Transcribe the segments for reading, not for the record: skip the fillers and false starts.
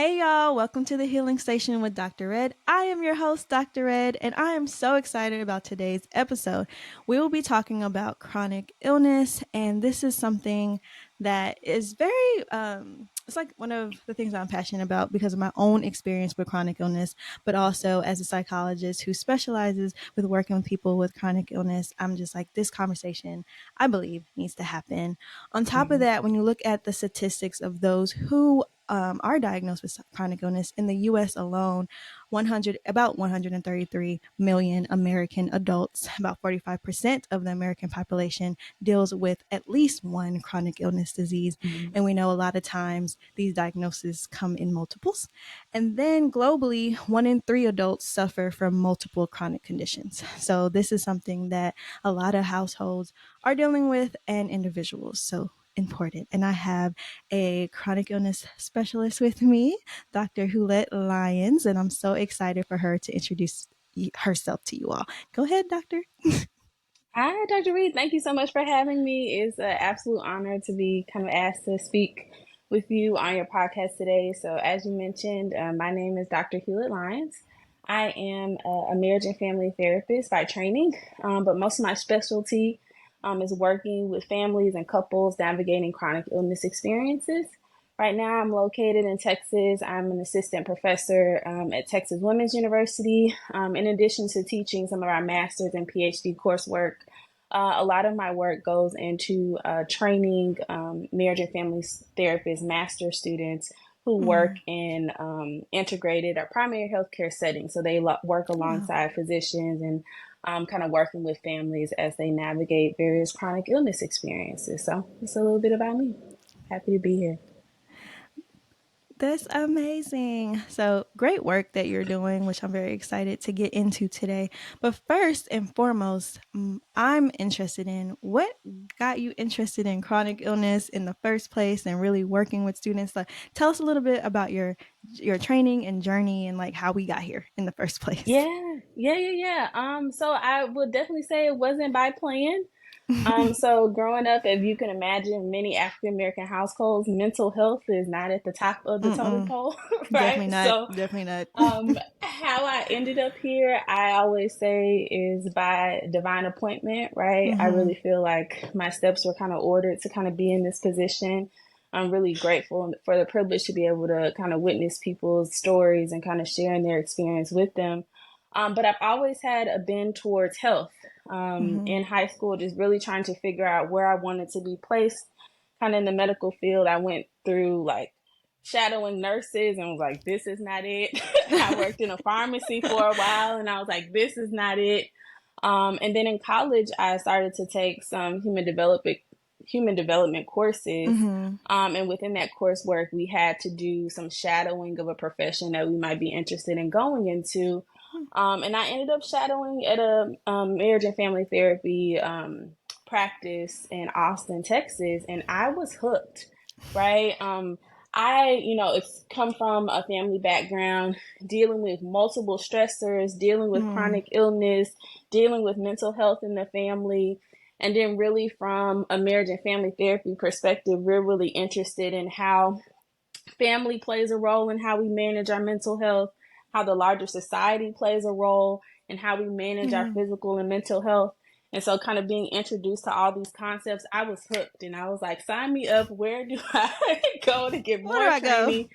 Hey y'all, welcome to the Healing Station with Dr. Red. I am your host, Dr. Red, and I am so excited about today's episode. We will be talking about chronic illness, and this is something that is it's like one of the things I'm passionate about because of my own experience with chronic illness, but also as a psychologist who specializes with working with people with chronic illness. I'm just like, this conversation, I believe, needs to happen. On top of that, when you look at the statistics of those who are diagnosed with chronic illness in the U.S. alone, about 133 million American adults, about 45% of the American population deals with at least one chronic illness disease. Mm-hmm. And we know a lot of times these diagnoses come in multiples. And then globally, 1 in 3 adults suffer from multiple chronic conditions. So this is something that a lot of households are dealing with and individuals. So important. And I have a chronic illness specialist with me, Dr. Huelett-Lyons, and I'm so excited for her to introduce herself to you all. Go ahead, doctor. Hi, Dr. Reed. Thank you so much for having me. It's an absolute honor to be kind of asked to speak with you on your podcast today. So, as you mentioned, my name is Dr. Huelett-Lyons. I am a marriage and family therapist by training, but most of my specialty is working with families and couples navigating chronic illness experiences. Right now, I'm located in Texas. I'm an assistant professor at Texas Women's University. In addition to teaching some of our master's and PhD coursework, a lot of my work goes into training marriage and family therapist master students who work in integrated or primary healthcare settings. So they work alongside physicians and kind of working with families as they navigate various chronic illness experiences. So it's a little bit about me. Happy to be here. That's amazing. So great work that you're doing, which I'm very excited to get into today. But first and foremost, I'm interested in what got you interested in chronic illness in the first place and really working with students. Like, tell us a little bit about your training and journey and like how we got here in the first place. Yeah. So I would definitely say it wasn't by plan. So growing up, if you can imagine, many African American households, mental health is not at the top of the totem pole, Definitely right? not. So, Definitely not. how I ended up here, I always say is by divine appointment, right? I really feel like my steps were kind of ordered to kind of be in this position. I'm really grateful for the privilege to be able to kind of witness people's stories and kind of sharing their experience with them. But I've always had a bend towards health. In high school, just really trying to figure out where I wanted to be placed, kind of in the medical field. I went through like shadowing nurses and was like, this is not it. I worked in a pharmacy for a while and I was like, this is not it. And then in college, I started to take some human development courses. And within that coursework, we had to do some shadowing of a profession that we might be interested in going into. And I ended up shadowing at a marriage and family therapy practice in Austin, Texas, and I was hooked, right? It's come from a family background, dealing with multiple stressors, dealing with chronic illness, dealing with mental health in the family. And then really from a marriage and family therapy perspective, we're really interested in how family plays a role in how we manage our mental health, how the larger society plays a role in how we manage our physical and mental health. And so kind of being introduced to all these concepts, I was hooked and I was like, sign me up. Where do I go to get Where do more I go? training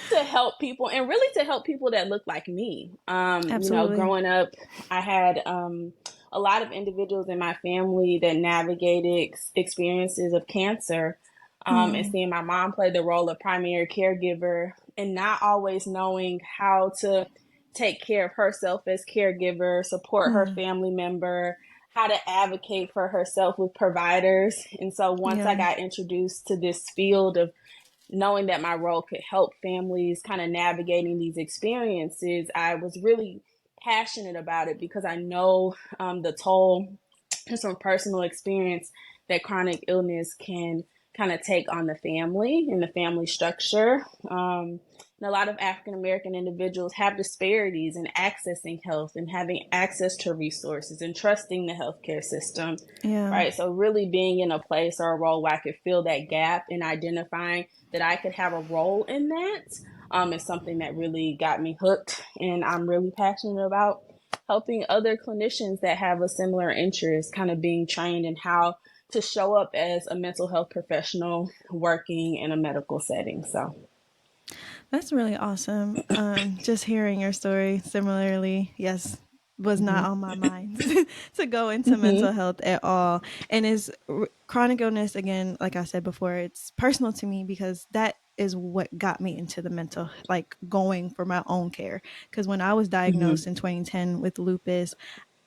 to help people and really to help people that look like me? Absolutely. Growing up, I had a lot of individuals in my family that navigated experiences of cancer. And seeing my mom play the role of primary caregiver and not always knowing how to take care of herself as caregiver, support her family member, how to advocate for herself with providers. And so once I got introduced to this field of knowing that my role could help families kind of navigating these experiences, I was really passionate about it because I know the toll just from personal experience that chronic illness can kind of take on the family and the family structure. And a lot of African American individuals have disparities in accessing health and having access to resources and trusting the healthcare system. Right. So really being in a place or a role where I could fill that gap and identifying that I could have a role in that is something that really got me hooked. And I'm really passionate about helping other clinicians that have a similar interest kind of being trained in how to show up as a mental health professional working in a medical setting. So, That's really awesome. Just hearing your story similarly, yes, was not on my mind to go into mm-hmm, mental health at all. And is chronic illness, again, like I said before, it's personal to me because that is what got me into the mental, like going for my own care. Because when I was diagnosed mm-hmm, in 2010 with lupus,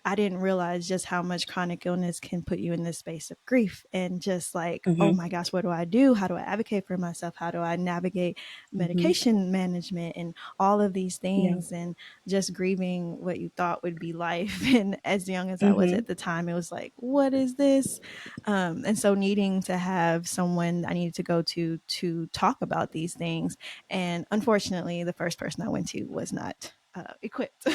I didn't realize just how much chronic illness can put you in this space of grief and just like, oh mm-hmm, my gosh, what do I do? How do I advocate for myself? How do I navigate mm-hmm, medication management and all of these yeah, things and just grieving what you thought would be life. And as young as I was mm-hmm, at the time, it was like, what is this? And so needing to have someone I needed to go to talk about these things. And unfortunately, the first person I went to was not equipped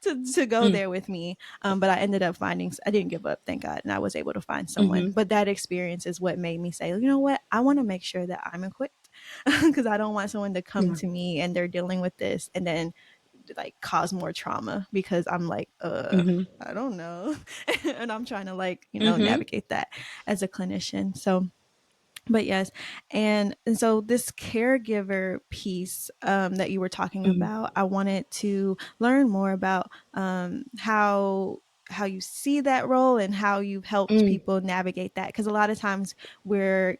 to go mm, there with me. But I ended up finding, I didn't give up, thank God, and I was able to find someone. mm-hmm, But that experience is what made me say, you know what, I want to make sure that I'm equipped because I don't want someone to come yeah, to me and they're dealing with this and then like cause more trauma because I'm like, mm-hmm, I don't know. And I'm trying to like, mm-hmm, navigate that as a clinician. So but yes, and so this caregiver piece that you were talking mm-hmm, about, I wanted to learn more about how you see that role and how you've helped mm, people navigate that, because a lot of times we're,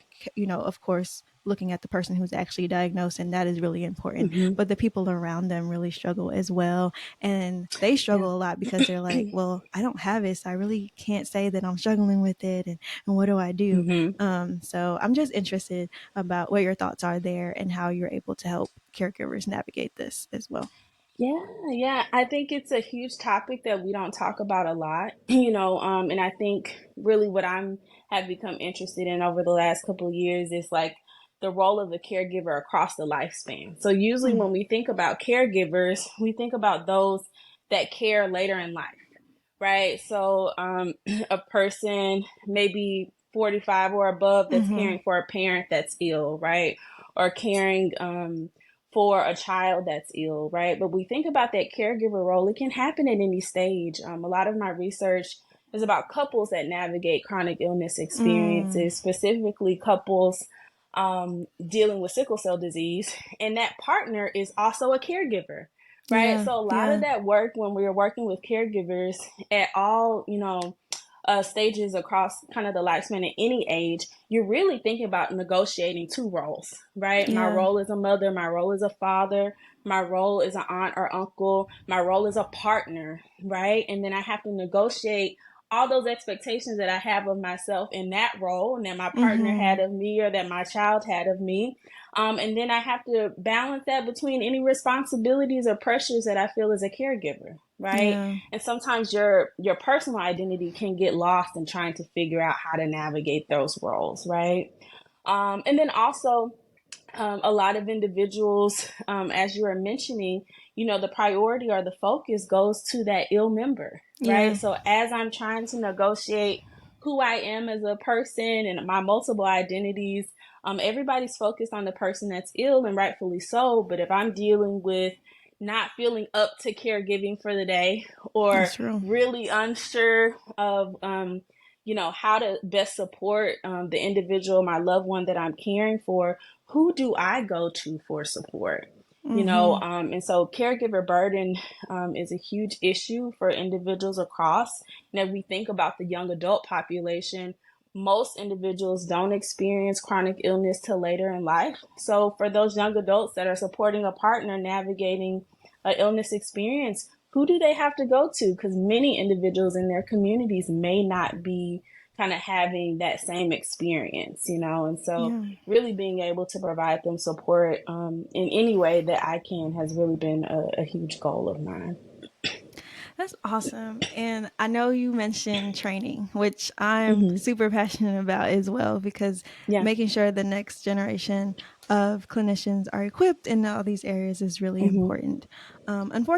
of course, looking at the person who's actually diagnosed, and that is really important, mm-hmm, but the people around them really struggle as well, and they yeah. struggle a lot because they're like, well, I don't have it, so I really can't say that I'm struggling with it, and what do I do? Mm-hmm. So I'm just interested about what your thoughts are there and how you're able to help caregivers navigate this as well. Yeah, yeah. I think it's a huge topic that we don't talk about a lot, and I think really what I'm have become interested in over the last couple of years is like the role of the caregiver across the lifespan. So usually Mm, when we think about caregivers, we think about those that care later in life, right? So a person maybe 45 or above that's mm-hmm. caring for a parent that's ill, right? Or caring for a child that's ill, right? But we think about that caregiver role, it can happen at any stage. A lot of my research is about couples that navigate chronic illness Mm, experiences, specifically couples dealing with sickle cell disease, and that partner is also a caregiver, right? yeah, So a lot of yeah, that work when we're working with caregivers at all, stages across kind of the lifespan at any age, you're really thinking about negotiating two roles, right? My yeah. role as a mother, my role as a father, my role as an aunt or uncle, my role as a partner, right? And then I have to negotiate all those expectations that I have of myself in that role and that my partner Mm-hmm. had of me or that my child had of me. And then I have to balance that between any responsibilities or pressures that I feel as a caregiver, right? Yeah, And sometimes your personal identity can get lost in trying to figure out how to navigate those roles, right? And then also a lot of individuals, as you were mentioning, the priority or the focus goes to that ill member, right? yeah, So as I'm trying to negotiate who I am as a person and my multiple identities, everybody's focused on the person that's ill, and rightfully so. But if I'm dealing with not feeling up to caregiving for the day, or that's true. really unsure of how to best support the individual, my loved one that I'm caring for, who do I go to for support? Mm-hmm. And so caregiver burden is a huge issue for individuals across. And if we think about the young adult population, most individuals don't experience chronic illness till later in life. So for those young adults that are supporting a partner navigating an illness experience, who do they have to go to? Because many individuals in their communities may not be kind of having that same experience, and so Yeah. really being able to provide them support in any way that I can has really been a huge goal of mine. That's awesome. And I know you mentioned training, which I'm Mm-hmm. super passionate about as well, because Yeah. making sure the next generation of clinicians are equipped in all these areas is really Mm-hmm. important.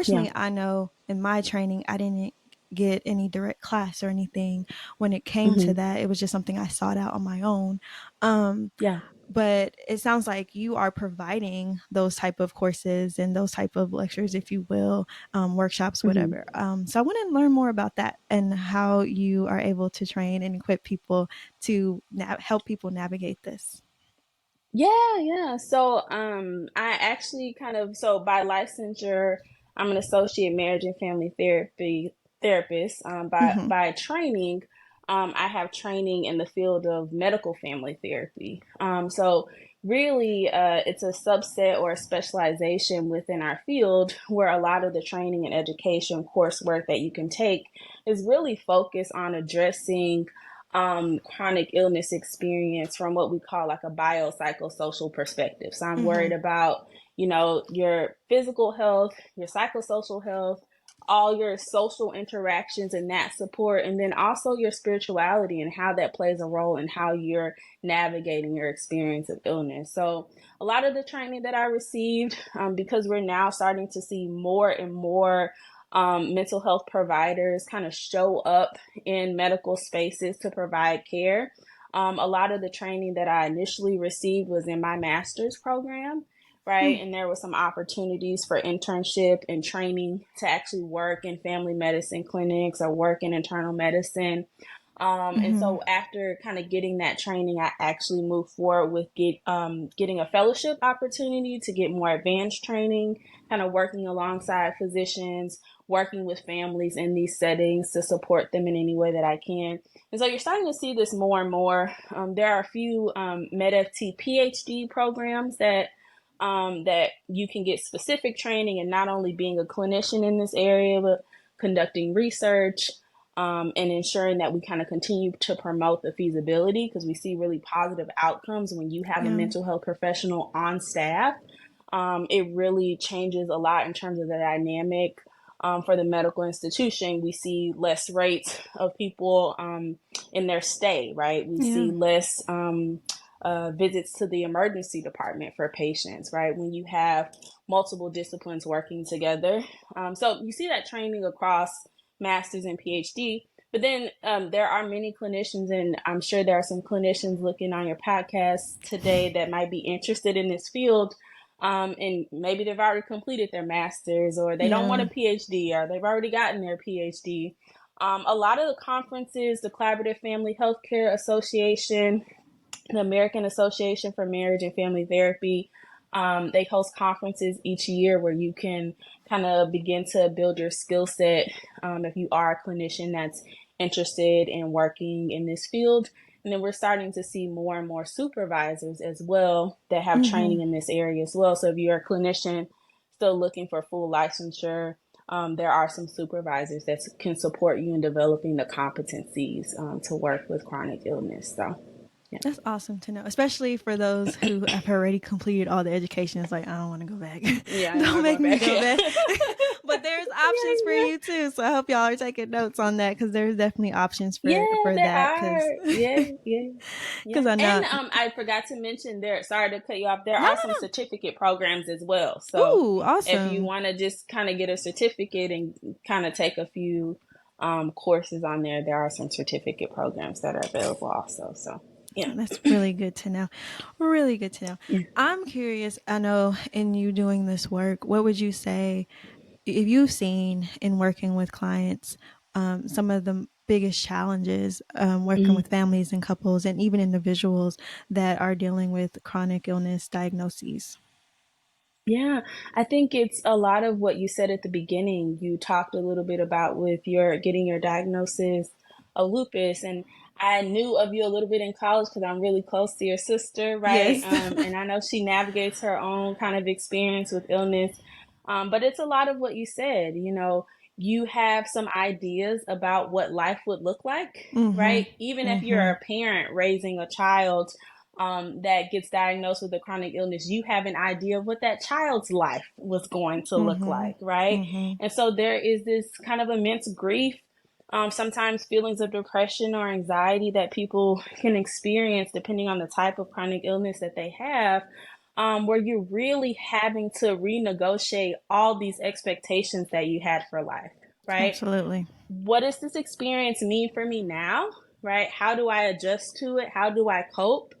Yeah. Unfortunately, I know in my training, I didn't get any direct class or anything when it came to Mm-hmm. that. It was just something I sought out on my own. Um, Yeah. but it sounds like you are providing those type of courses and those type of lectures, if you will, workshops, Mhm. whatever. So I want to learn more about that and how you are able to train and equip people to help people navigate this. Yeah. So, I actually so by licensure, I'm an associate marriage and family therapist. Mm-hmm. By training, I have training in the field of medical family therapy. So really, it's a subset or a specialization within our field where a lot of the training and education coursework that you can take is really focused on addressing chronic illness experience from what we call like a biopsychosocial perspective. So I'm Mm-hmm. worried about, your physical health, your psychosocial health, all your social interactions and that support, and then also your spirituality and how that plays a role in how you're navigating your experience of illness. So a lot of the training that I received, because we're now starting to see more and more mental health providers kind of show up in medical spaces to provide care. A lot of the training that I initially received was in my master's program, right? And there were some opportunities for internship and training to actually work in family medicine clinics or work in internal medicine. And Mm-hmm. so after kind of getting that training, I actually moved forward with getting a fellowship opportunity to get more advanced training, kind of working alongside physicians, working with families in these settings to support them in any way that I can. And so you're starting to see this more and more. There are a few MedFT PhD programs that you can get specific training and not only being a clinician in this area, but conducting research, and ensuring that we kind of continue to promote the feasibility because we see really positive outcomes when you have a Yeah. mental health professional on staff. It really changes a lot in terms of the dynamic. For the medical institution, we see less rates of people in their stay, right? We Yeah. see less visits to the emergency department for patients, right? When you have multiple disciplines working together. So you see that training across master's and PhD. But then there are many clinicians, and I'm sure there are some clinicians looking on your podcast today that might be interested in this field. And maybe they've already completed their master's, or they don't want Yeah. a PhD, or they've already gotten their PhD. A lot of the conferences, the Collaborative Family Healthcare Association, the American Association for Marriage and Family Therapy. They host conferences each year where you can kind of begin to build your skill set if you are a clinician that's interested in working in this field. And then we're starting to see more and more supervisors as well that have Mm-hmm. training in this area as well. So if you're a clinician still looking for full licensure, there are some supervisors that can support you in developing the competencies to work with chronic illness. So, yeah. That's awesome to know, especially for those who have already completed all the education. It's like, I don't want to go back. Yeah, I Don't never make going me back. go Yeah. back. But there's options for Yeah, you too. So I hope y'all are taking notes on that because there's definitely options yeah. for There that because are. Yeah. I know. And I forgot to mention there, sorry to cut you off, there No, are some no, certificate programs as well. no. So Ooh, if you awesome. want to just kind of get a certificate and kind of take a few courses on there, there are some certificate programs that are available also. So, yeah. That's really good to know. Really good to know. Yeah. I'm curious. I know in you doing this work, what would you say if you've seen in working with clients some of the biggest challenges working Mhm. with families and couples and even individuals that are dealing with chronic illness diagnoses? Yeah, I think it's a lot of what you said at the beginning. You talked a little bit about with your getting your diagnosis of lupus, and I knew of you a little bit in college because I'm really close to your sister, right? Yes. And I know she navigates her own kind of experience with illness. But it's a lot of what you said. You have some ideas about what life would look like, Mm-hmm. right? Even if you're Mm-hmm. a parent raising a child that gets diagnosed with a chronic illness, you have an idea of what that child's life was going to look Mm-hmm. like, right? Mm-hmm. And so there is this kind of immense grief, sometimes feelings of depression or anxiety that people can experience depending on the type of chronic illness that they have, where you're really having to renegotiate all these expectations that you had for life, right? Absolutely. What does this experience mean for me now, right? How do I adjust to it? How do I cope?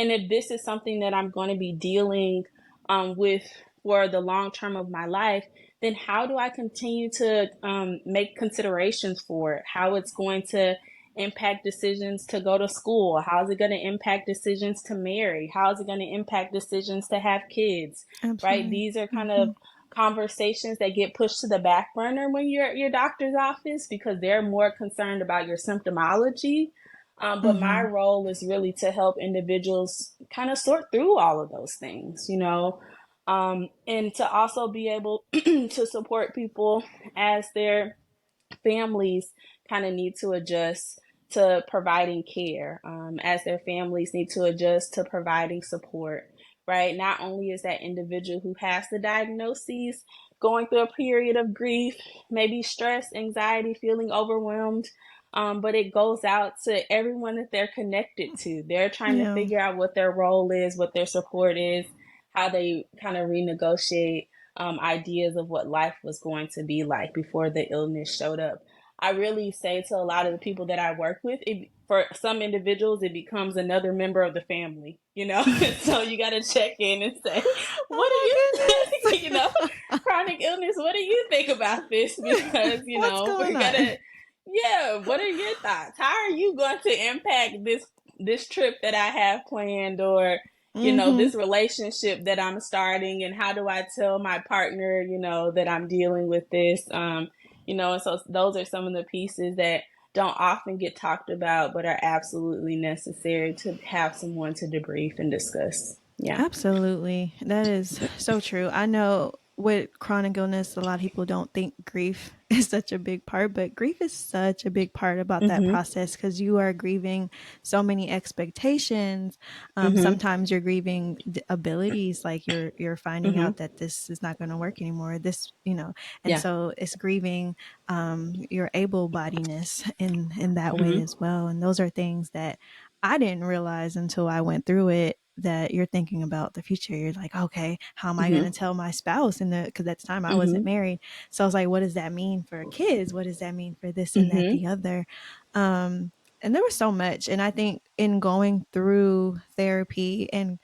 And if this is something that I'm going to be dealing with for the long term of my life, then how do I continue to make considerations for it? How it's going to impact decisions to go to school? How is it going to impact decisions to marry? How is it going to impact decisions to have kids? Right? Absolutely. These are kind Mm-hmm. of conversations that get pushed to the back burner when you're at your doctor's office because they're more concerned about your symptomology. But my Mm-hmm. role is really to help individuals kind of sort through all of those things, and to also be able to support people as they're families kind of need to adjust to providing care, as their families need to adjust to providing support, right? Not only is that individual who has the diagnoses going through a period of grief, maybe stress, anxiety, feeling overwhelmed, but it goes out to everyone that they're connected to. They're trying to Yeah. figure out what their role is, what their support is, how they kind of renegotiate ideas of what life was going to be like before the illness showed up. I really say to a lot of the people that I work with, for some individuals, it becomes another member of the family, So you got to check in and say, what do Oh you my think, goodness. chronic illness, what do you think about this? Because, What's we're going going on? to, yeah, what are your thoughts? How are you going to impact this trip that I have planned, or Mm-hmm. this relationship that I'm starting, and how do I tell my partner, that I'm dealing with this? And so those are some of the pieces that don't often get talked about, but are absolutely necessary to have someone to debrief and discuss. Yeah. Absolutely. That is so true. I know with chronic illness, a lot of people don't think grief is such a big part, but grief is such a big part about that Mhm. process because you are grieving so many expectations. Mhm. Sometimes you're grieving abilities, like you're finding Mhm. out that this is not going to work anymore. And Yeah. so it's grieving your able-bodiedness in that way Mhm. as well. And those are things that I didn't realize until I went through it, that you're thinking about the future. You're like, okay, how am I going to Mhm. tell my spouse? Because at the time I wasn't Mhm. married. So I was like, what does that mean for kids? What does that mean for this and that, Mhm. the other? Um, and there was so much. And I think in going through therapy and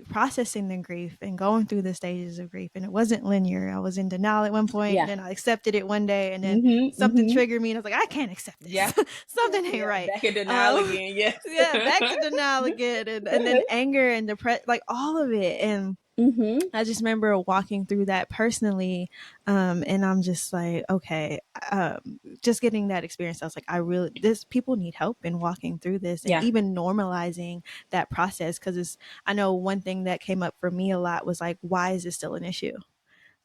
processing the grief and going through the stages of grief, and it wasn't linear. I was in denial at one point, Yeah. then I accepted it one day, and then Mhm. something Mhm. triggered me and I was like, I can't accept Yeah. this. Something ain't Yeah. right. Back in denial um again. Yes. yeah, back to denial again, and then anger and depression, like all of it. And Mhm. I just remember walking through that personally, and I'm just like, okay, just getting that experience. I was like, this people need help in walking through this, and Yeah. even normalizing that process. Because I know one thing that came up for me a lot was like, why is this still an issue?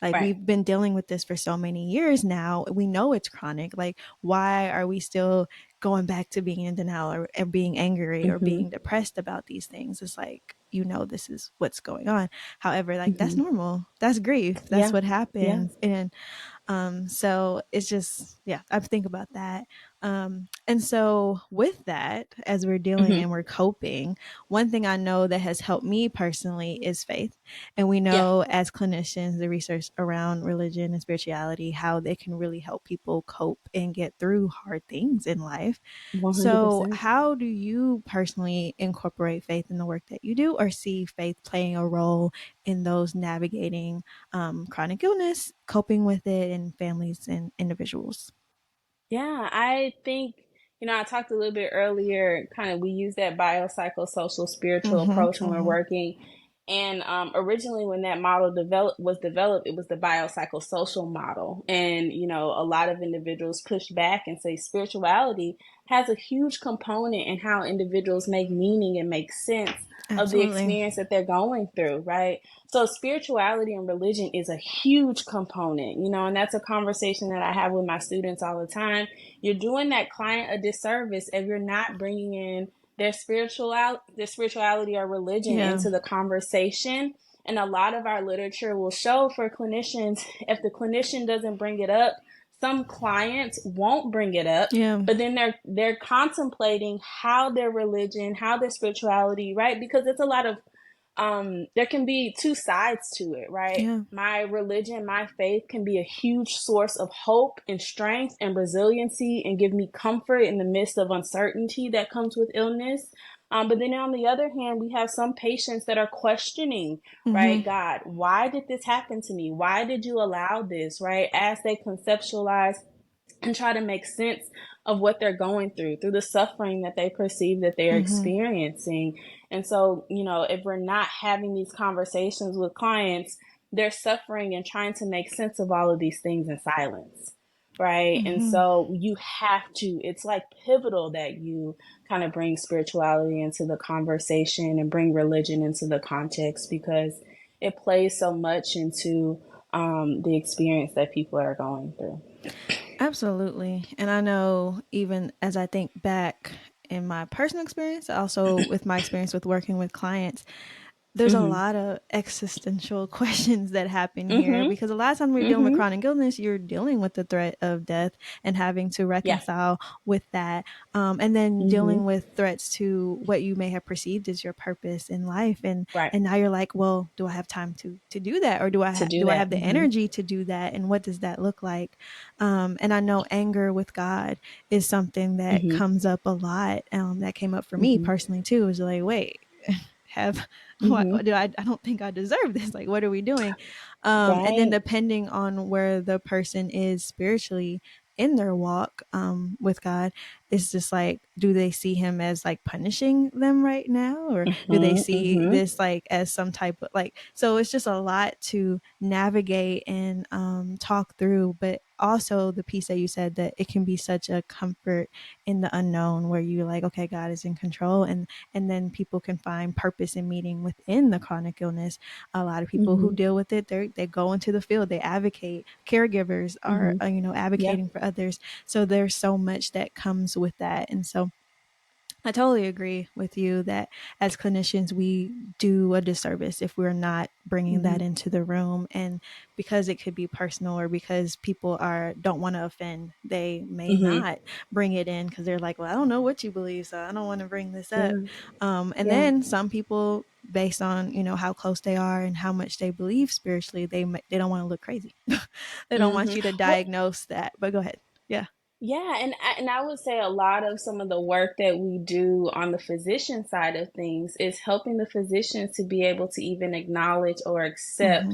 Like, Right. we've been dealing with this for so many years now. We know it's chronic. Like, why are we still going back to being in denial, or being angry or Mhm. being depressed about these things? It's like, this is what's going on. However, like, that's Mhm. normal. That's grief. That's Yeah. what Yeah. happens. And so it's just, yeah, I think about that. And so with that, as we're dealing Mhm. and we're coping, one thing I know that has helped me personally is faith. And we Yeah. know as clinicians, the research around religion and spirituality, how they can really help people cope and get through hard things in life. So 100%. how do you personally incorporate faith in the work that you do, or see faith playing a role in those navigating chronic illness, coping with it, in families and individuals? Yeah, I think, I talked a little bit earlier, kind of we use that biopsychosocial spiritual Mm-hmm. approach when we're Mm-hmm. working. And originally when that model developed, it was the biopsychosocial model. And, a lot of individuals push back and say spirituality has a huge component in how individuals make meaning and make sense of the Absolutely. experience that they're going through, right? So spirituality and religion is a huge component, and that's a conversation that I have with my students all the time. You're doing that client a disservice if you're not bringing in their spirituality or religion Yeah. into the conversation. And a lot of our literature will show for clinicians, if the clinician doesn't bring it up, some clients won't bring it up, Yeah. but then they're contemplating how their religion, how their spirituality, right? Because it's a lot of there can be two sides to it, right? Yeah. My religion, my faith can be a huge source of hope and strength and resiliency and give me comfort in the midst of uncertainty that comes with illness. But then on the other hand, we have some patients that are questioning, Mm-hmm. right? God, why did this happen to me? Why did you allow this, right? As they conceptualize and try to make sense of what they're going through the suffering that they perceive that they're Mm-hmm. experiencing. And so, if we're not having these conversations with clients, they're suffering and trying to make sense of all of these things in silence. Right. And Mm-hmm. so you have to, it's like pivotal that you kind of bring spirituality into the conversation and bring religion into the context, because it plays so much into the experience that people are going through. Absolutely. And I know, even as I think back in my personal experience, also with my experience with working with clients, there's a Mm-hmm. lot of existential questions that happen here, Mm-hmm. because a lot of times when you're dealing with Mm-hmm. chronic illness, you're dealing with the threat of death and having to Yeah. reconcile with that. And then Mm-hmm. dealing with threats to what you may have perceived as your purpose in life. Right. And now you're like, well, do I have time to do that? Or To do do I that. have the Mm-hmm. energy to do that? And what does that look like? And I know anger with God is something that Mm-hmm. comes up a lot. That came up for me Mm-hmm. personally too. It was like, wait, have Mm-hmm. what do I don't think I deserve this. Like, what are we doing? And then Right. depending on where the person is spiritually in their walk with God, it's just like, do they see him as like punishing them right now, or do they Mm-hmm. see Mm-hmm. this like as some type of like, so it's just a lot to navigate and talk through. But also the piece that you said, that it can be such a comfort in the unknown, where you're like, okay, God is in control. And then people can find purpose and meaning within the chronic illness. A lot of people who Mm-hmm. deal with it, they go into the field, they advocate. Caregivers are Mm-hmm. Yeah. advocating for others. So there's so much that comes with that. And so I totally agree with you that as clinicians, we do a disservice if we're not bringing Mm-hmm. that into the room. And because it could be personal, or because people don't want to offend, they may Mm-hmm. not bring it in, because they're like, well, I don't know what you believe, so I don't want to bring this up. Yeah. And Yeah. then some people, based on how close they are and how much they believe spiritually, they don't want to look crazy. They don't want Mm-hmm. you to Well, diagnose that. But go ahead. Yeah. yeah, and I would say a lot of some of the work that we do on the physician side of things is helping the physicians to be able to even acknowledge or Mm-hmm. accept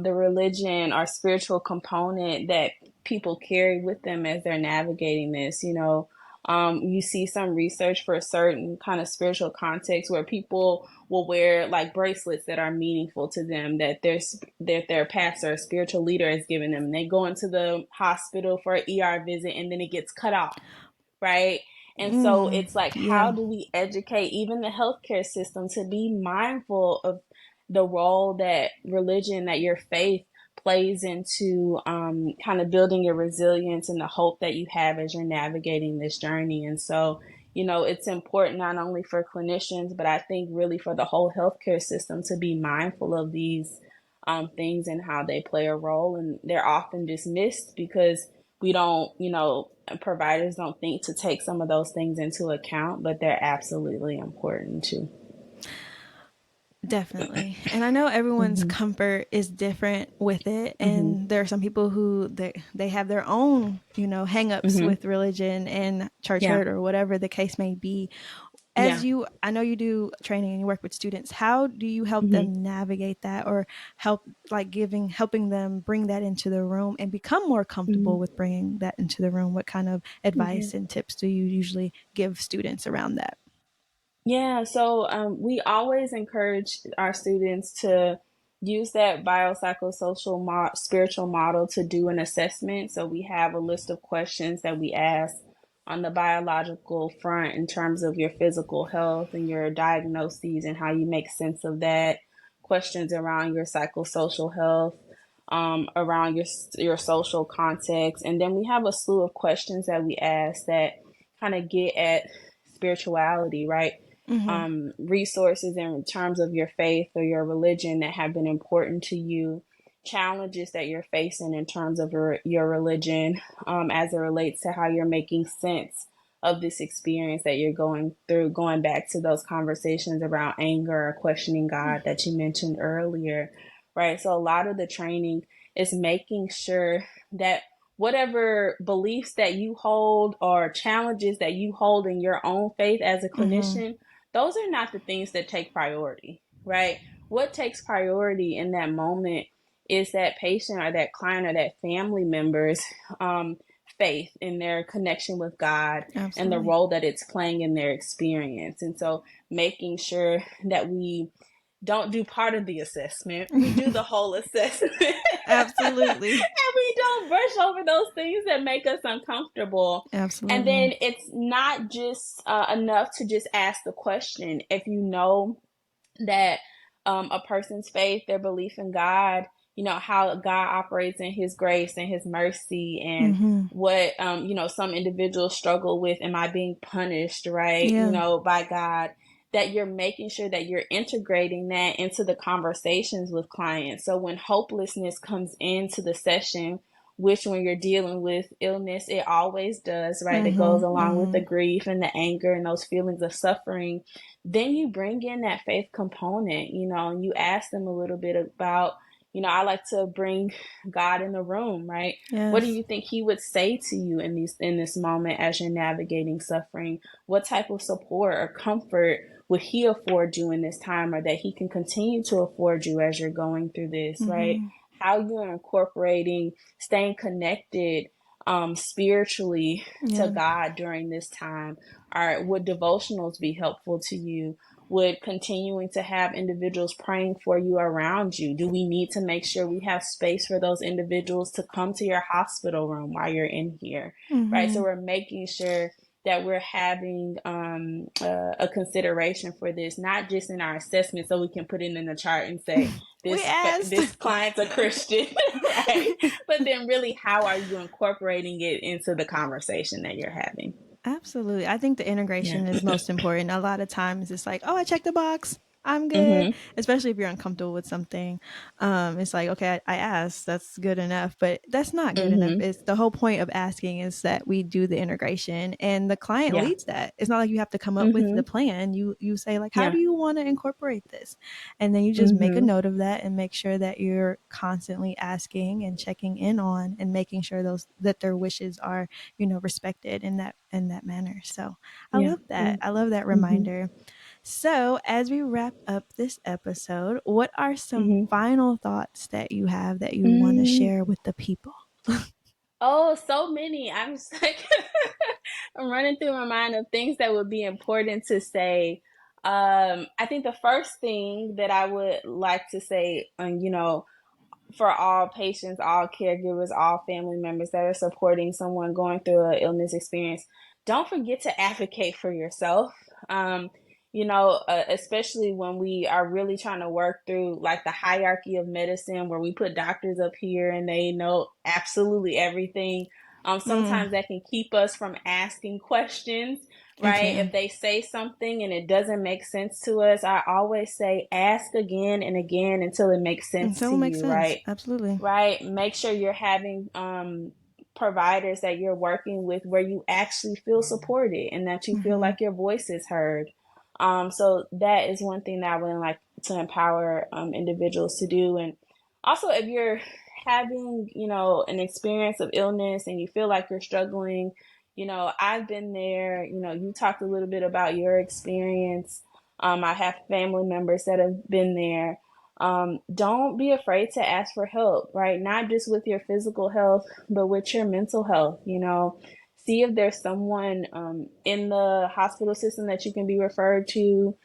the religion or spiritual component that people carry with them as they're navigating this. You see some research for a certain kind of spiritual context where people will wear like bracelets that are meaningful to them, that their pastor or spiritual leader has given them. And they go into the hospital for an ER visit, and then it gets cut off, right? And so it's like, Yeah. how do we educate even the healthcare system to be mindful of the role that religion, that your faith plays into kind of building your resilience and the hope that you have as you're navigating this journey. And so, it's important not only for clinicians, but I think really for the whole healthcare system to be mindful of these things and how they play a role. And they're often dismissed because we don't, providers don't think to take some of those things into account, but they're absolutely important too. Definitely. And I know everyone's Mm-hmm. comfort is different with it. Mm-hmm. And there are some people who they have their own, hangups Mm-hmm. with religion and church Yeah. hurt, or whatever the case may be. Yeah. I know you do training and you work with students. How do you help Mm-hmm. them navigate that, or help, like, helping them bring that into the room and become more comfortable Mm-hmm. with bringing that into the room? What kind of Yeah. advice and tips do you usually give students around that? Yeah, so we always encourage our students to use that biopsychosocial spiritual model to do an assessment. So we have a list of questions that we ask on the biological front in terms of your physical health and your diagnoses and how you make sense of that. Questions around your psychosocial health, around your social context, and then we have a slew of questions that we ask that kind of get at spirituality, right? Mm-hmm. Resources in terms of your faith or your religion that have been important to you, challenges that you're facing in terms of your religion, as it relates to how you're making sense of this experience that you're going through, going back to those conversations around anger or questioning God that you mentioned earlier, right? So a lot of the training is making sure that whatever beliefs that you hold or challenges that you hold in your own faith as a Mm-hmm. clinician those are not the things that take priority, right? What takes priority in that moment is that patient or that client or that family member's faith in their connection with God and the Absolutely. role that it's playing in their experience. And so making sure that we don't do part of the assessment, we do the whole assessment. Absolutely. And we don't brush over those things that make us uncomfortable. And Absolutely. then it's not just enough to just ask the question. If you know that a person's faith, their belief in God, how God operates in his grace and his mercy, and Mm-hmm. what, some individuals struggle with, am I being punished, right, Yeah. by God, that you're making sure that you're integrating that into the conversations with clients. So when hopelessness comes into the session, which when you're dealing with illness, it always does, right? It goes Mm-hmm. along with Mm-hmm. the grief and the anger and those feelings of suffering. Then you bring in that faith component, and you ask them a little bit about, I like to bring God in the room, right? What do Yes. you think he would say to you in this moment as you're navigating suffering? What type of support or comfort would he afford you in this time, or that he can continue to afford you as you're going through this, right? Mm-hmm. How you're incorporating staying connected spiritually to Yeah. God during this time. Or would devotionals be helpful to you? Would continuing to have individuals praying for you around you? Do we need to make sure we have space for those individuals to come to your hospital room while you're in here, right? Mm-hmm. So we're making sure that we're having a consideration for this, not just in our assessment, so we can put it in the chart and say We this asked. this client's a Christian, right? But then, really, how are you incorporating it into the conversation that you're having? Absolutely. I think the Yeah. integration is most important. A lot of times it's like, oh, I checked the box. I'm good. Mhm. Especially if you're uncomfortable with something. It's like, okay, I asked. That's good enough. But that's not good enough. Mhm. It's the whole point of asking is that we do the integration and the client Yeah. leads that. It's not like you have to come up with the Mhm. plan. You say like, how Yeah. do you want to incorporate this? And then you just make a Mhm. note of that and make sure that you're constantly asking and checking in on and making sure those that their wishes are respected in that manner. So I Yeah. love that. Yeah. I love that Mhm. reminder. So as we wrap up this episode, what are some Mhm. final thoughts that you have that you want to Mm. share with the people? Oh, so many. I'm just like I'm running through my mind of things that would be important to say. I think the first thing that I would like to say, for all patients, all caregivers, all family members that are supporting someone going through an illness experience, don't forget to advocate for yourself. Um, especially when we are really trying to work through like the hierarchy of medicine where we put doctors up here and they know absolutely everything. Mm, Sometimes that can keep us from asking questions, it right? If can. they say something and it doesn't make sense to us, I always say ask again and again until it makes sense Until to it makes you, sense. right? Absolutely. Right? Make sure you're having providers that you're working with where you actually feel supported and that you feel Mm-hmm. like your voice is heard. So that is one thing that I would like to empower individuals to do. And also, if you're having, an experience of illness and you feel like you're struggling, I've been there. You talked a little bit about your experience. I have family members that have been there. Don't be afraid to ask for help, right? Not just with your physical health, but with your mental health. See if there's someone in the hospital system that you can be referred to.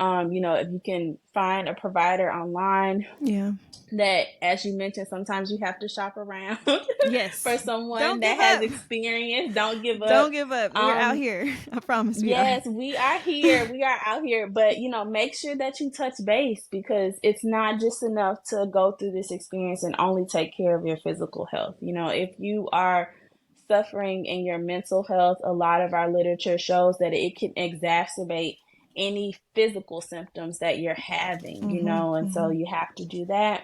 If you can find a provider online Yeah. that, as you mentioned, sometimes you have to shop around for Yes. someone Don't that give has up. experience. Don't give up. Don't give up. We're out Um, here. I promise we are. Yes, we are here. We are out here. But, make sure that you touch base because it's not just enough to go through this experience and only take care of your physical health. If you are suffering in your mental health, a lot of our literature shows that it can exacerbate any physical symptoms that you're having, Mm-hmm. and so Mm-hmm. you have to do that.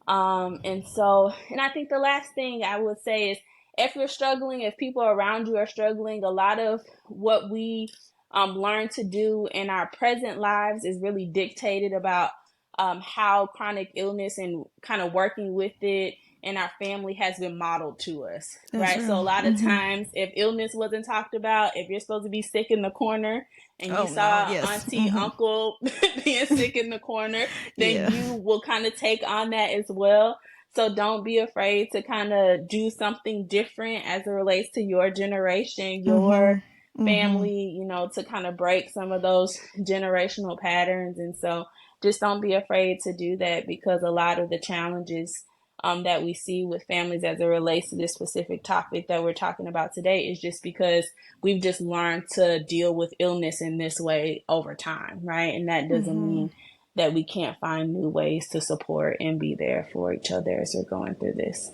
And I think the last thing I would say is if you're struggling, if people around you are struggling, a lot of what we learn to do in our present lives is really dictated about how chronic illness and kind of working with it in our family has been modeled to us, That's right? So real. a lot of times, if illness wasn't talked about, if you're supposed to be sick in the corner and you Oh no, saw yes. auntie, uncle being sick in the corner, then Yeah. you will kind of take on that as well. So don't be afraid to kind of do something different as it relates to your generation, your Mhm. Mhm. family, to kind of break some of those generational patterns. And so just don't be afraid to do that, because a lot of the challenges that we see with families as it relates to this specific topic that we're talking about today is just because we've just learned to deal with illness in this way over time, right? And that doesn't Mhm. mean that we can't find new ways to support and be there for each other as we're going through this.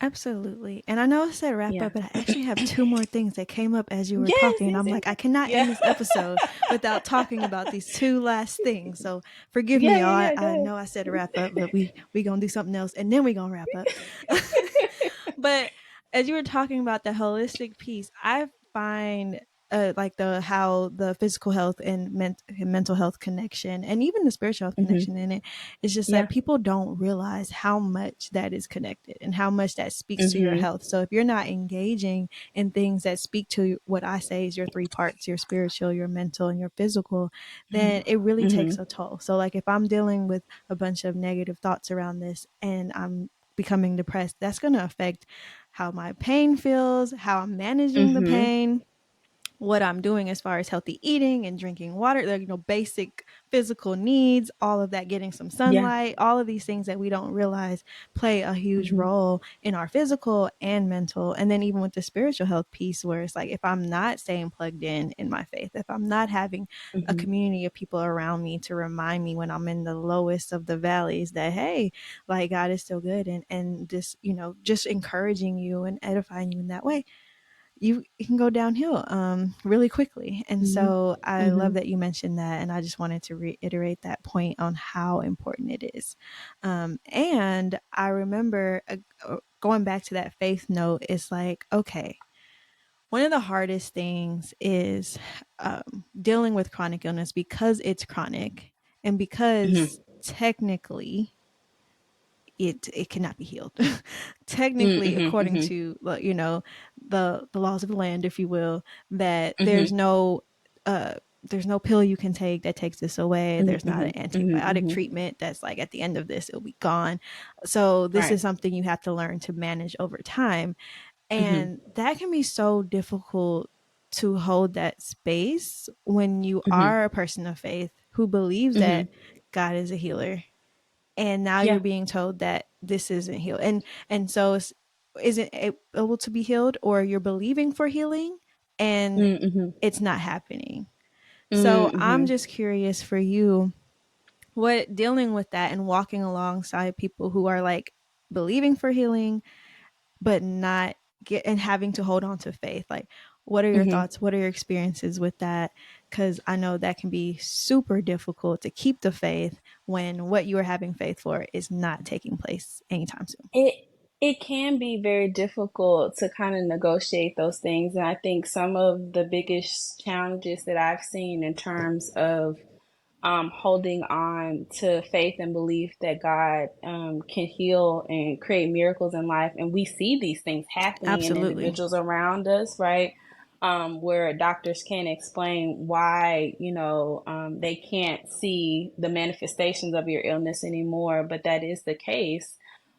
Absolutely. And I know I said wrap Yeah. up, but I actually have two more things that came up as you were Yes, talking. And yes, I'm like, I yes. cannot Yeah. end this episode without talking about these two last things. So forgive Yeah, me, y'all. yeah, yeah. I Go know I said wrap up, but we gonna do something else and then we gonna wrap up. But as you were talking about the holistic piece, I find like the how the physical health and mental health connection and even the spiritual health ahead. connection in it is just Yeah. that people don't realize how much that is connected and how much that speaks to your Mhm. health. So if you're not engaging in things that speak to what I say is your three parts, your spiritual, your mental, and your physical, then it really takes Mhm. a toll. So like if I'm dealing with a bunch of negative thoughts around this and I'm becoming depressed, that's going to affect how my pain feels, how I'm managing the Mhm. pain, what I'm doing as far as healthy eating and drinking water, like, basic physical needs, all of that, getting some Yeah. sunlight, all of these things that we don't realize play a huge Mhm. role in our physical and mental. And then even with the spiritual health piece, where it's like, if I'm not staying plugged in my faith, if I'm not having a Mhm. community of people around me to remind me when I'm in the lowest of the valleys that, hey, like God is still good, and just, just encouraging you and edifying you in that way, you it can go downhill really quickly. And Mhm. so I love Mhm. that you mentioned that, and I just wanted to reiterate that point on how important it is. And I remember going back to that faith note, it's like, okay, one of the hardest things is dealing with chronic illness because it's chronic and Mhm. because technically it cannot be healed. Technically, Mhm. according Mhm. to the laws of the land, if you will, that Mhm. there's no pill you can take that takes this away. There's not Mhm. an Mhm. antibiotic Mhm. treatment that's like at the end of this it'll be gone. So this Right. is something you have to learn to manage over time, Mhm. and that can be so difficult to hold that space when you Mhm. are a person of faith who believes Mhm. that God is a healer, and now you're Yeah. being told that this isn't healed, and so it's isn't able to be healed, or you're believing for healing and Mhm. it's not happening. So I'm Mhm. just curious for you, what dealing with that and walking alongside people who are like believing for healing but not get and having to hold on to faith, like what are your Mhm. thoughts, what are your experiences with that? Because I know that can be super difficult to keep the faith when what you are having faith for is not taking place anytime soon. It it can be very difficult to kind of negotiate those things, and I think some of the biggest challenges that I've seen in terms of holding on to faith and belief that God can heal and create miracles in life. And we see these things happening in Absolutely. individuals around us, right? Where doctors can't explain why, they can't see the manifestations of your illness anymore, but that is the case.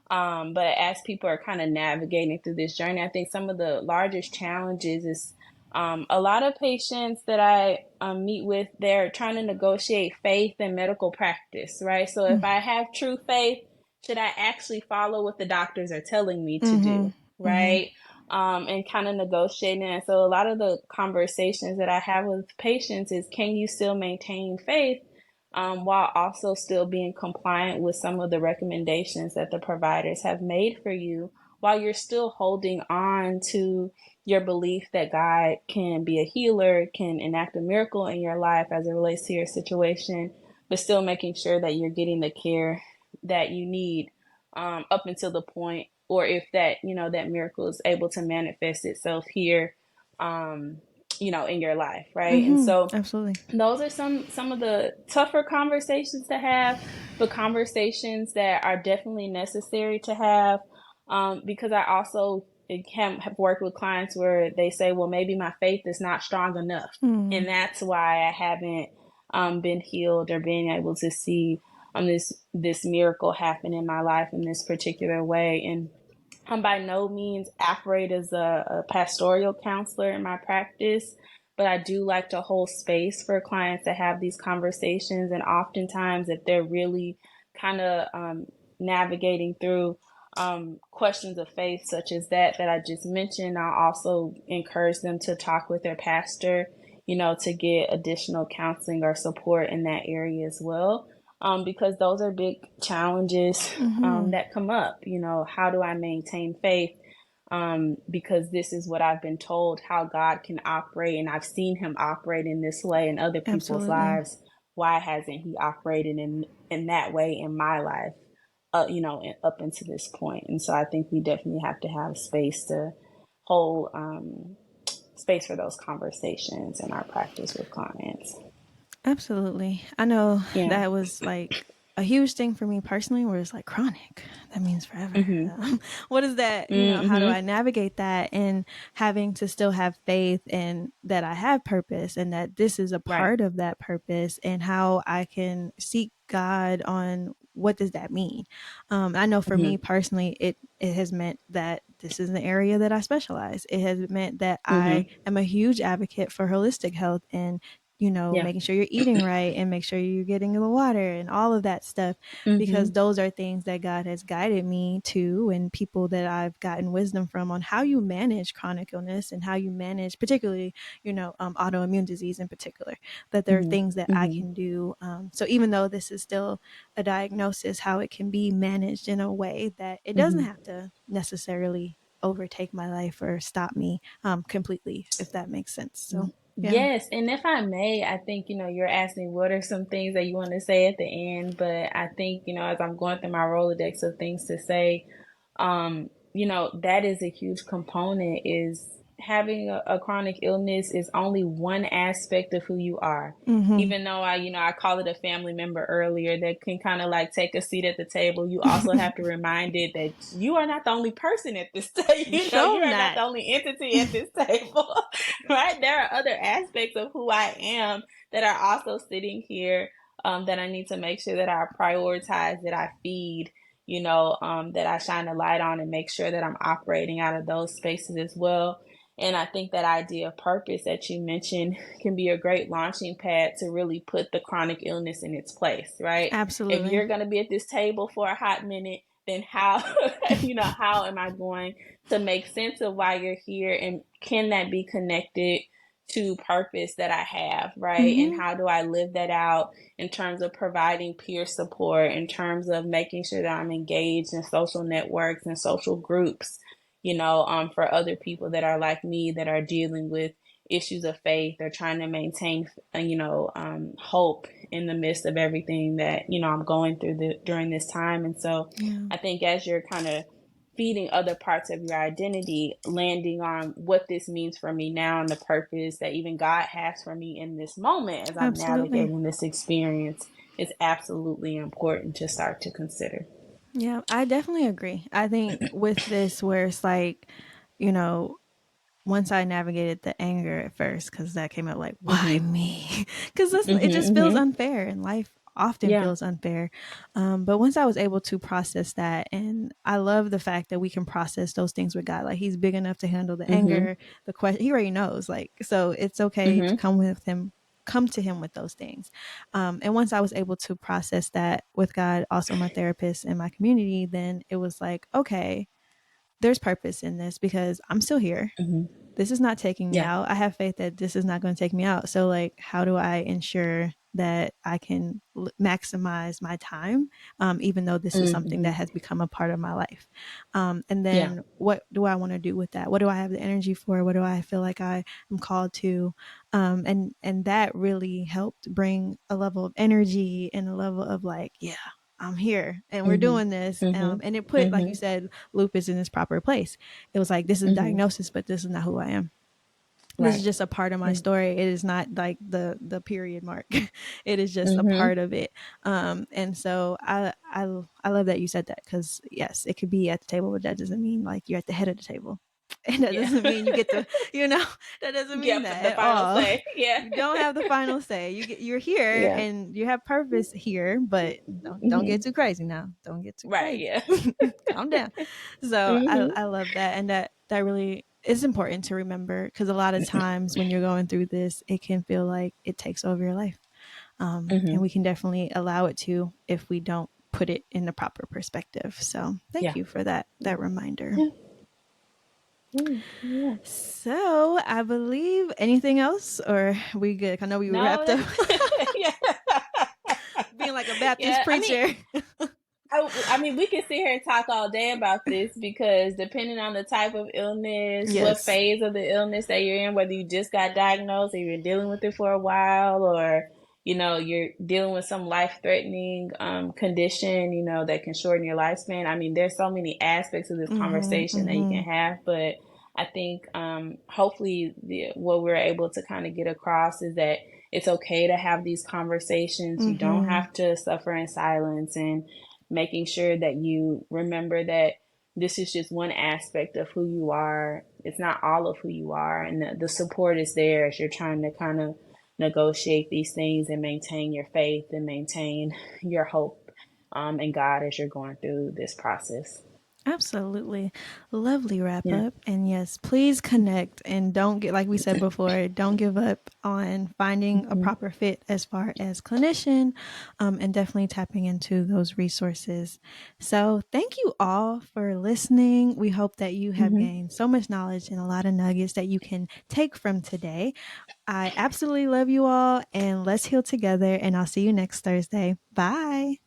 But as people are kind of navigating through this journey, I think some of the largest challenges is a lot of patients that I meet with, they're trying to negotiate faith and medical practice, right? So if I have true faith, should I actually follow what the doctors are telling me to Mm-hmm. do, Mm-hmm. right? And kind of negotiating. And so a lot of the conversations that I have with patients is, can you still maintain faith while also still being compliant with some of the recommendations that the providers have made for you, while you're still holding on to your belief that God can be a healer, can enact a miracle in your life as it relates to your situation, but still making sure that you're getting the care that you need up until the point, or if that, that miracle is able to manifest itself here, in your life, right? And Mm-hmm. so Absolutely. those are some of the tougher conversations to have, but conversations that are definitely necessary to have. because I also have worked with clients where they say, well, maybe my faith is not strong enough. Mm. And that's why I haven't been healed or being able to see this miracle happen in my life in this particular way. And I'm by no means operate as a pastoral counselor in my practice, but I do like to hold space for clients to have these conversations. And oftentimes, if they're really kind of navigating through questions of faith, such as that I just mentioned, I'll also encourage them to talk with their pastor, to get additional counseling or support in that area as well. Because those are big challenges Mm-hmm. that come up. How do I maintain faith? Because this is what I've been told how God can operate, and I've seen Him operate in this way in other people's Absolutely. lives. Why hasn't He operated in that way in my life? Up until this point, and so I think we definitely have to have space to hold space for those conversations in our practice with clients. Absolutely. I know Yeah. that was like a huge thing for me personally, where it's like chronic. That means forever. Mhm. What is that? How do I Mhm. navigate that and having to still have faith and that I have purpose and that this is a Right. part of that purpose and how I can seek God on what does that mean? I know for me Mhm. personally, it has meant that this is an area that I specialize. It has meant that I Mhm. am a huge advocate for holistic health and Yeah. making sure you're eating right and make sure you're getting the water and all of that stuff, because Mhm. those are things that God has guided me to and people that I've gotten wisdom from on how you manage chronic illness and how you manage, particularly, autoimmune disease in particular, that there are Mhm. things that I Mhm. can do. So even though this is still a diagnosis, how it can be managed in a way that it doesn't Mhm. have to necessarily overtake my life or stop me completely, if that makes sense. So, yeah. Yes, and if I may, I think, you're asking what are some things that you want to say at the end, but I think, as I'm going through my Rolodex of things to say, that is a huge component is having a chronic illness is only one aspect of who you are. Mm-hmm. Even though I call it a family member earlier that can kind of like take a seat at the table, you also have to remind it that you are not the only person at this table. You Sure are not not. the only entity at this table, right? There are other aspects of who I am that are also sitting here that I need to make sure that I prioritize, that I feed, that I shine a light on and make sure that I'm operating out of those spaces as well. And I think that idea of purpose that you mentioned can be a great launching pad to really put the chronic illness in its place, right? If Absolutely. you're going to be at this table for a hot minute, then how, how am I going to make sense of why you're here? And can that be connected to purpose that I have, right? And Mm-hmm. how do I live that out in terms of providing peer support, in terms of making sure that I'm engaged in social networks and social groups, for other people that are like me that are dealing with issues of faith or trying to maintain, hope in the midst of everything that, I'm going through during this time. And so Yeah. I think as you're kind of feeding other parts of your identity, landing on what this means for me now and the purpose that even God has for me in this moment as I'm Absolutely. navigating this experience is absolutely important to start to consider. Yeah, I definitely agree. I think with this, where it's like, you know, once I navigated the anger at first, because that came up like, why Mhm. me? Because it just Mhm. feels Mhm. unfair, and life often Yeah. feels unfair. But once I was able to process that, and I love the fact that we can process those things with God. Like He's big enough to handle the Mhm. anger, the question. He already knows. Like, so it's okay to Mhm. come to Him with those things. And once I was able to process that with God, also my therapist and my community, then it was like, okay, there's purpose in this because I'm still here. Mhm. This is not taking me Yeah. out. I have faith that this is not going to take me out. So, like, how do I ensure that I can maximize my time, even though this is something that Mhm. has become a part of my life? And Yeah. then, what do I want to do with that? What do I have the energy for? What do I feel like I am called to? And that really helped bring a level of energy and a level of like, yeah, I'm here and we're Mhm. doing this. Mhm. And it put, like you Mhm. said, lupus in its proper place. It was like, this is a Mhm. diagnosis, but this is not who I am. This is Right. just a part of my Mm-hmm. story. It is not like the period mark. It is just a Mm-hmm. part of it. And so I love that you said that, because yes, it could be at the table, but that doesn't mean like you're at the head of the table. And that Yeah. doesn't mean you get to, you know, that doesn't mean Yep. that The at final all. say. Yeah. You don't have the final say. You're here Yeah. and you have purpose here, but don't Mm-hmm. get too crazy now. Don't get too Right. crazy. Yeah. Calm down. So Mm-hmm. I love that, and that really is important to remember, because a lot of times when you're going through this, it can feel like it takes over your life, and Mm-hmm. we can definitely allow it to if we don't put it in the proper perspective. So thank Yeah. you for that reminder. Yeah. Mm, yeah. So I believe, anything else, or we good? I know we No. wrapped up Yeah. being like a Baptist Yeah. I mean, preacher. I mean, we can sit here and talk all day about this because depending on the type of illness, what Yes. phase of the illness that you're in, whether you just got diagnosed or you're dealing with it for a while, or you're dealing with some life-threatening condition, that can shorten your lifespan. I mean, there's so many aspects of this Mm-hmm, conversation that you mm-hmm, can have, but I think hopefully what we're able to kind of get across is that it's okay to have these conversations. You don't mm-hmm, have to suffer in silence, and making sure that you remember that this is just one aspect of who you are. It's not all of who you are. And the support is there as you're trying to kind of negotiate these things and maintain your faith and maintain your hope in God as you're going through this process. absolutely. Lovely wrap Yeah. up. And yes, please connect, and don't get, like we said before, don't give up on finding a Mm-hmm. proper fit as far as clinician, and definitely tapping into those resources. So thank you all for listening. We hope that you have Mm-hmm. gained so much knowledge and a lot of nuggets that you can take from today. I absolutely love you all, and let's heal together, and I'll see you next Thursday. Bye.